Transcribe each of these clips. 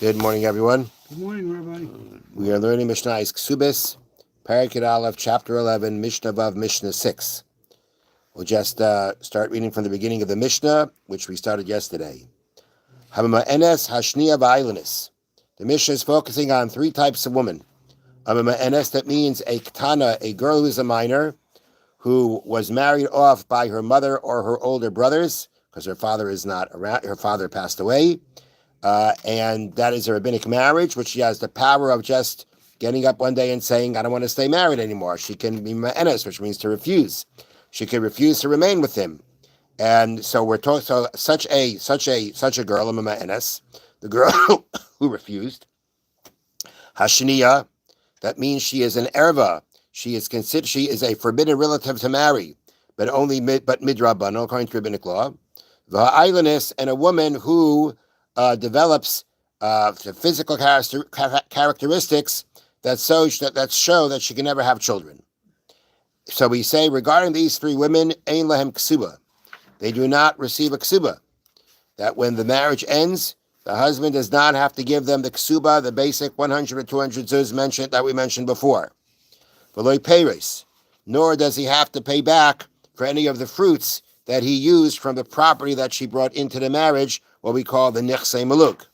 Good morning, everyone. Good morning, Rabbi. We are learning Mishnah's Kesubos, Parakid Aleph, Chapter 11, Mishnah Vav, Mishnah 6. We'll just start reading from the beginning of the Mishnah, which we started yesterday. Hamama'enes Hashniya Va'ilanis. The Mishnah is focusing on three types of women. Hamama'enes, that means a Ktana, a girl who is a minor, who was married off by her mother or her older brothers, because her father is not around, her father passed away. And that is a rabbinic marriage, which she has the power of just getting up one day and saying, I don't want to stay married anymore. She can be ma'enes, which means to refuse. She can refuse to remain with him. And so we're talking, so such a girl, a ma'enes, the girl who refused. Hashniya, that means she is an erva. She is a forbidden relative to marry, but midrabanan, according to rabbinic law. V'ha'ilanis, and a woman who develops the physical characteristics that show that she can never have children. So we say regarding these three women, ein lahem ksuba, they do not receive a ksuba. That when the marriage ends, the husband does not have to give them the ksuba, the basic 100 or 200 zuz that we mentioned before. V'lo peiros, nor does he have to pay back for any of the fruits that he used from the property that she brought into the marriage, what we call the nichsei maluk.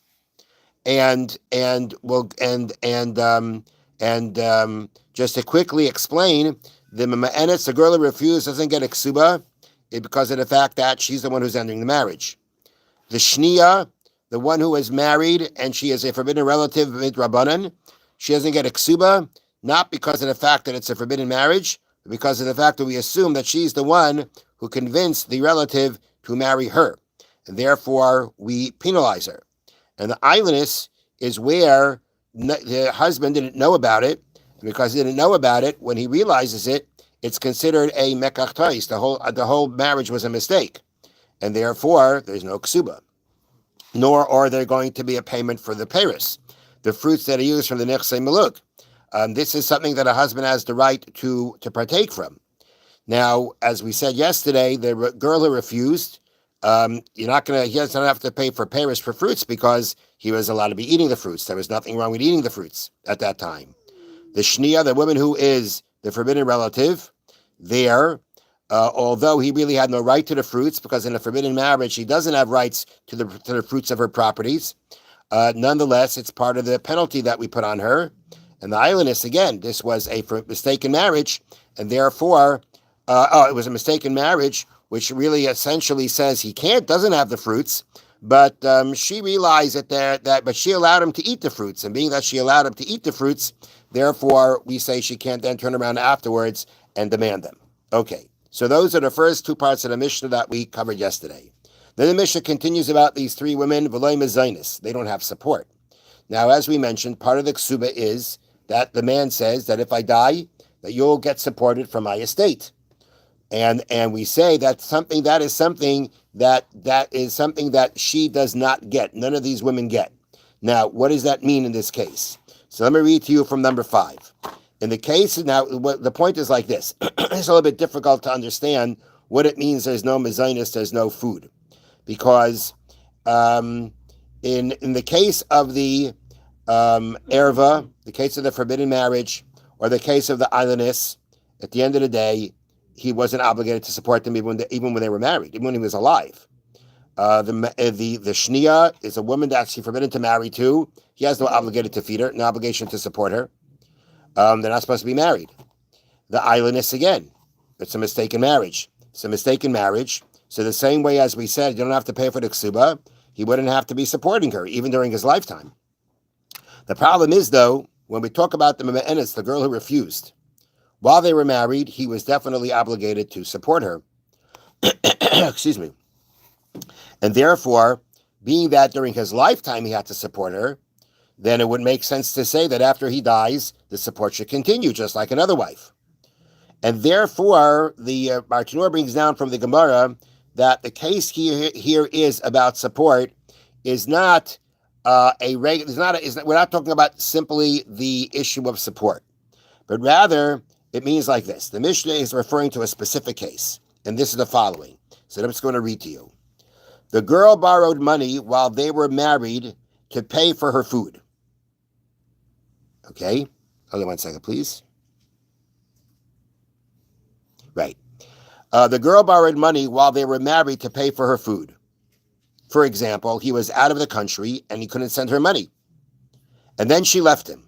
Just to quickly explain, the ma'enes, the girl who refused, doesn't get a ksuba because of the fact that she's the one who's ending the marriage. The shniya, the one who is married and she is a forbidden relative midrabanan, she doesn't get a ksuba, not because of the fact that it's a forbidden marriage, but because of the fact that we assume that she's the one who convinced the relative to marry her, and therefore we penalize her. And the islandess is where the husband didn't know about it, and because he didn't know about it, when he realizes it, it's considered a mekach tois. The whole marriage was a mistake, and therefore there's no ksuba, nor are there going to be a payment for the peiros, the fruits that are used from the nechsei maluk. This is something that a husband has the right to partake from. Now, as we said yesterday, the girl who refused, he doesn't have to pay for peiros for fruits because he was allowed to be eating the fruits. There was nothing wrong with eating the fruits at that time. The shniya, the woman who is the forbidden relative, although he really had no right to the fruits, because in a forbidden marriage, he doesn't have rights to the fruits of her properties. Nonetheless, it's part of the penalty that we put on her. And the islandess, again, this was a mistaken marriage, and therefore, it was a mistaken marriage, which really essentially says he doesn't have the fruits, but she realized but she allowed him to eat the fruits, and being that she allowed him to eat the fruits, therefore we say she can't then turn around afterwards and demand them. Okay, so those are the first two parts of the Mishnah that we covered yesterday. Then the Mishnah continues about these three women, v'lo mezainis, they don't have support. Now, as we mentioned, part of the ksuba is that the man says that if I die, that you'll get supported from my estate. And we say that is something that she does not get. None of these women get. Now, what does that mean in this case? So let me read to you from number 5. In the case, now, the point is like this. It's a little bit difficult to understand what it means there's no mezainis, there's no food. Because in the case of the erva, the case of the forbidden marriage, or the case of the islandess, at the end of the day, he wasn't obligated to support them even when they were married, even when he was alive. The shniya is a woman that she's forbidden to marry to. He has no obligation to feed her, no obligation to support her. They're not supposed to be married. The islandess, again, it's a mistaken marriage. It's a mistaken marriage. So the same way as we said, you don't have to pay for the ksuba, he wouldn't have to be supporting her, even during his lifetime. The problem is, though, when we talk about the ma'enes, the girl who refused, while they were married, he was definitely obligated to support her. Excuse me. And therefore, being that during his lifetime he had to support her, then it would make sense to say that after he dies, the support should continue, just like another wife. And therefore, the Bartanur brings down from the Gemara that the case here is about support is not we're not talking about simply the issue of support, but rather it means like this. The Mishnah is referring to a specific case, and this is the following. So I'm just going to read to you. The girl borrowed money while they were married to pay for her food. Okay? Hold on 1 second, please. Right. The girl borrowed money while they were married to pay for her food. For example, he was out of the country and he couldn't send her money. And then she left him.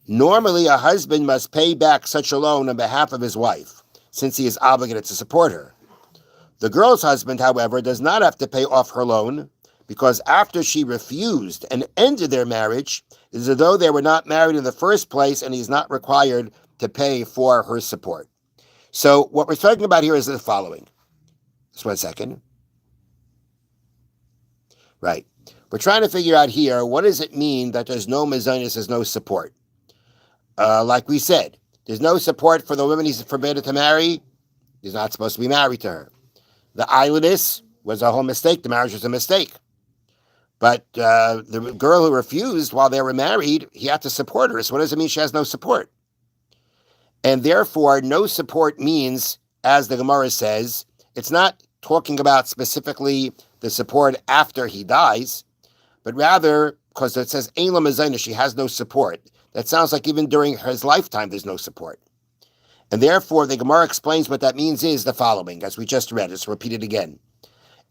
Normally, a husband must pay back such a loan on behalf of his wife, since he is obligated to support her. The girl's husband, however, does not have to pay off her loan, because after she refused and ended their marriage, it is as though they were not married in the first place, and he's not required to pay for her support. So what we're talking about here is the following. Just 1 second. Right. We're trying to figure out here, what does it mean that there's no mezainis, there's no support? Like we said, there's no support for the woman he's forbidden to marry. He's not supposed to be married to her. The idleness was a whole mistake. The marriage was a mistake. But the girl who refused while they were married, he had to support her. So what does it mean she has no support? And therefore, no support means, as the Gemara says, it's not talking about specifically the support after he dies, but rather, because it says, Ein la mezainis, she has no support. That sounds like even during his lifetime, there's no support. And therefore, the Gemara explains what that means is the following, as we just read. Let's repeat it again.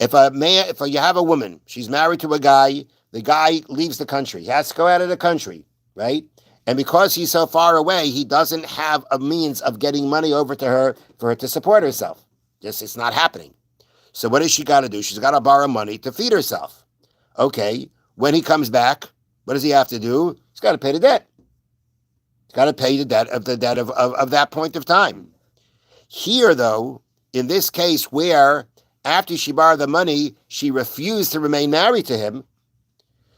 If you have a woman, she's married to a guy, the guy leaves the country. He has to go out of the country, right? And because he's so far away, he doesn't have a means of getting money over to her for her to support herself. Just, it's not happening. So what does she got to do? She's got to borrow money to feed herself. Okay, when he comes back, what does he have to do? He's got to pay the debt. He's got to pay the debt of that point of time. Here, though, in this case where after she borrowed the money, she refused to remain married to him.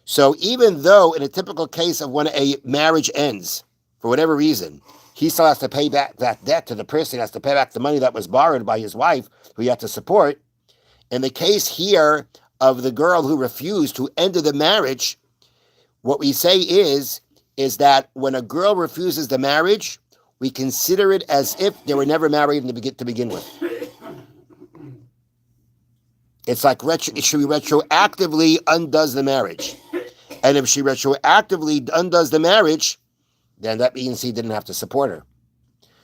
So even though in a typical case of when a marriage ends, for whatever reason, he still has to pay back that debt to the person, has to pay back the money that was borrowed by his wife, who he had to support. In the case here of the girl who refused, who ended the marriage, what we say is that when a girl refuses the marriage, we consider it as if they were never married to begin with. It's like she retroactively undoes the marriage. And if she retroactively undoes the marriage, then that means he didn't have to support her.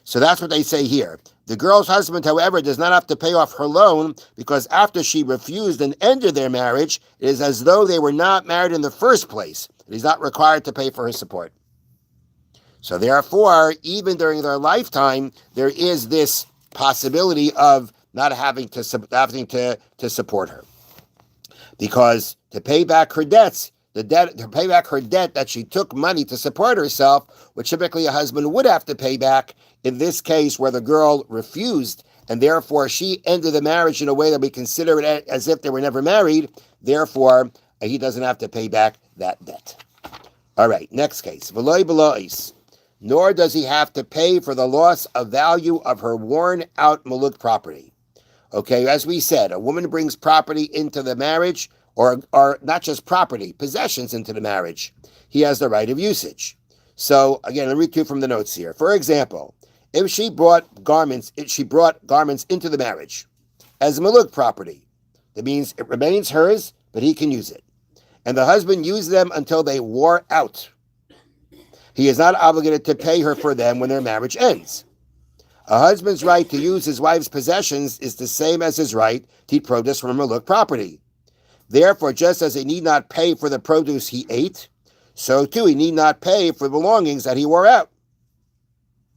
So that's what they say here. The girl's husband, however, does not have to pay off her loan because after she refused and ended their marriage, it is as though they were not married in the first place. And he's not required to pay for her support. So therefore, even during their lifetime, there is this possibility of not having to support her. Because to pay back her debts, to pay back her debt that she took money to support herself, which typically a husband would have to pay back, in this case where the girl refused, and therefore she ended the marriage in a way that we consider it as if they were never married, therefore he doesn't have to pay back that debt. All right, next case. V'loi b'lois. Nor does he have to pay for the loss of value of her worn-out muluk property. Okay, as we said, a woman brings property into the marriage, or not just property, possessions into the marriage. He has the right of usage. So, again, I'll read to you from the notes here. For example, if she brought garments into the marriage as muluk property, that means it remains hers, but he can use it. And the husband used them until they wore out. He is not obligated to pay her for them when their marriage ends. A husband's right to use his wife's possessions is the same as his right to eat produce from muluk property. Therefore, just as he need not pay for the produce he ate, so too he need not pay for belongings that he wore out.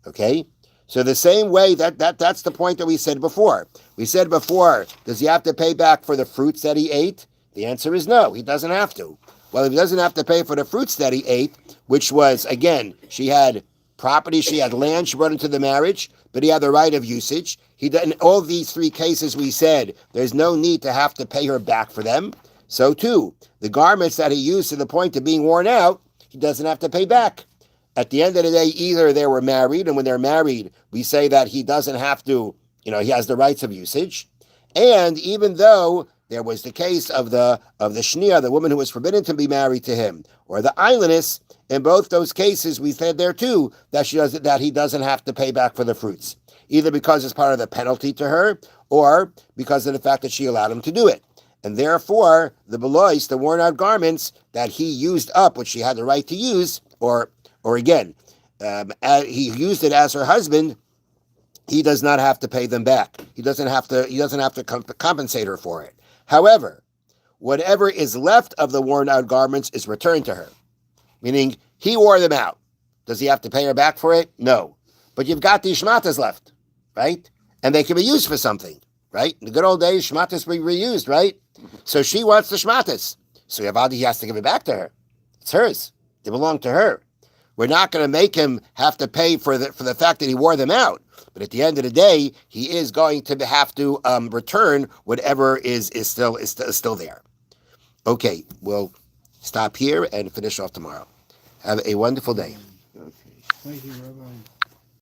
Okay? So the same way, that's the point that we said before. We said before, does he have to pay back for the fruits that he ate? The answer is no, he doesn't have to. Well, if he doesn't have to pay for the fruits that he ate, which was, again, she had property, she had land, she brought into the marriage, but he had the right of usage. In all these three cases we said, there's no need to have to pay her back for them. So too, the garments that he used to the point of being worn out, he doesn't have to pay back. At the end of the day, either they were married, and when they're married, we say that he doesn't have to, he has the rights of usage. And even though there was the case of the shnia, the woman who was forbidden to be married to him, or the islandess, in both those cases, we said there too that he doesn't have to pay back for the fruits, either because it's part of the penalty to her, or because of the fact that she allowed him to do it. And therefore, the belois, the worn out garments that he used up, which she had the right to use, or again, he used it as her husband, he does not have to pay them back. He doesn't have to compensate her for it. However, whatever is left of the worn out garments is returned to her. Meaning, he wore them out. Does he have to pay her back for it? No. But you've got these shmatas left, right? And they can be used for something, right? In the good old days, shmatas were reused, right? So she wants the shmatas. So he has to give it back to her. It's hers. They belong to her. We're not going to make him have to pay for the fact that he wore them out. But at the end of the day, he is going to have to return whatever is still there. Okay, we'll stop here and finish off tomorrow. Have a wonderful day. Okay. Thank you, Rabbi.